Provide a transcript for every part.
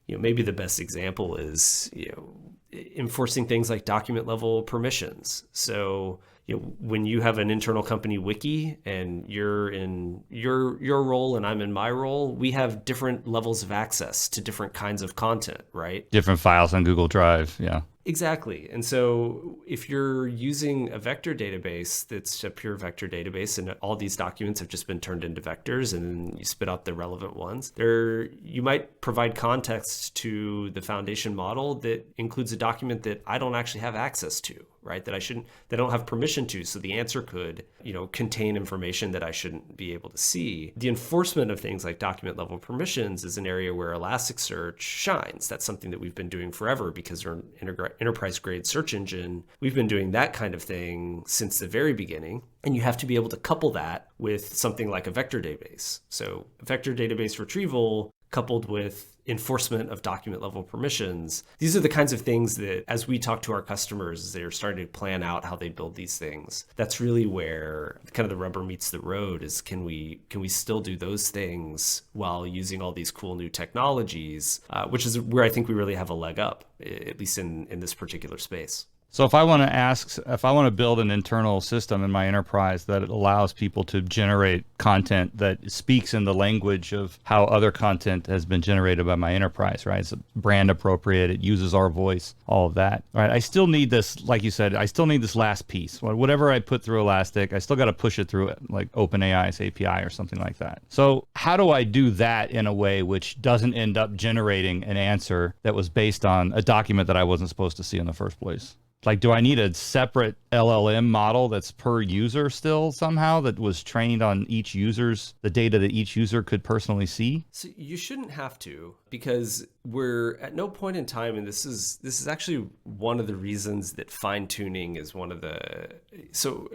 maybe the best example is, enforcing things like document level permissions. So, when you have an internal company wiki and you're in your role and I'm in my role, we have different levels of access to different kinds of content, right? Different files on Google Drive. Yeah. Exactly. And so if you're using a vector database that's a pure vector database and all these documents have just been turned into vectors and you spit out the relevant ones, you might provide context to the foundation model that includes a document that I don't actually have access to, right? That I don't have permission to. So the answer could, contain information that I shouldn't be able to see. The enforcement of things like document level permissions is an area where Elasticsearch shines. That's something that we've been doing forever because we're an enterprise grade search engine. We've been doing that kind of thing since the very beginning. And you have to be able to couple that with something like a vector database. So vector database retrieval coupled with enforcement of document level permissions. These are the kinds of things that, as we talk to our customers, they're starting to plan out how they build these things. That's really where kind of the rubber meets the road is can we still do those things while using all these cool new technologies, which is where I think we really have a leg up, at least in this particular space. So if I want to build an internal system in my enterprise that allows people to generate content that speaks in the language of how other content has been generated by my enterprise, right? It's brand appropriate. It uses our voice, all of that. All right. I still need this, like you said, I still need this last piece. Whatever I put through Elastic, I still got to push it through like OpenAI's API or something like that. So how do I do that in a way which doesn't end up generating an answer that was based on a document that I wasn't supposed to see in the first place? Like, do I need a separate LLM model that's per user still somehow that was trained on the data that each user could personally see? So you shouldn't have to, because we're at no point in time, and this is actually one of the reasons that fine tuning is so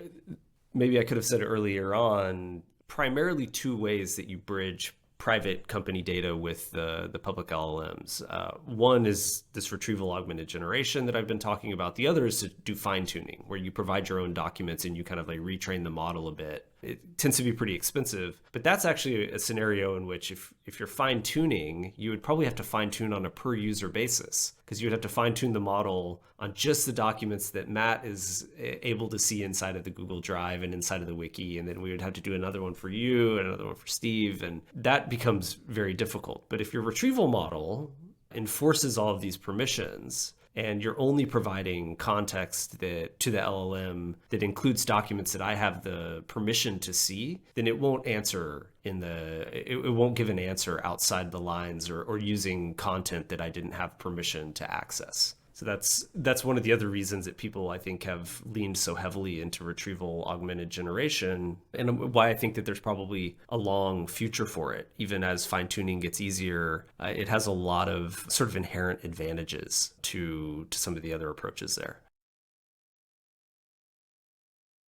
maybe I could have said it earlier on, primarily two ways that you bridge private company data with the public LLMs. One is this retrieval augmented generation that I've been talking about. The other is to do fine tuning, where you provide your own documents and you kind of like retrain the model a bit. It tends to be pretty expensive, but that's actually a scenario in which if you're fine tuning, you would probably have to fine tune on a per user basis, because you would have to fine tune the model on just the documents that Matt is able to see inside of the Google Drive and inside of the wiki. And then we would have to do another one for you and another one for Steve. And that becomes very difficult. But if your retrieval model enforces all of these permissions, and you're only providing context to the LLM that includes documents that I have the permission to see, then it won't it won't give an answer outside the lines or using content that I didn't have permission to access. So that's one of the other reasons that people, I think, have leaned so heavily into retrieval augmented generation, and why I think that there's probably a long future for it. Even as fine tuning gets easier, it has a lot of sort of inherent advantages to some of the other approaches there.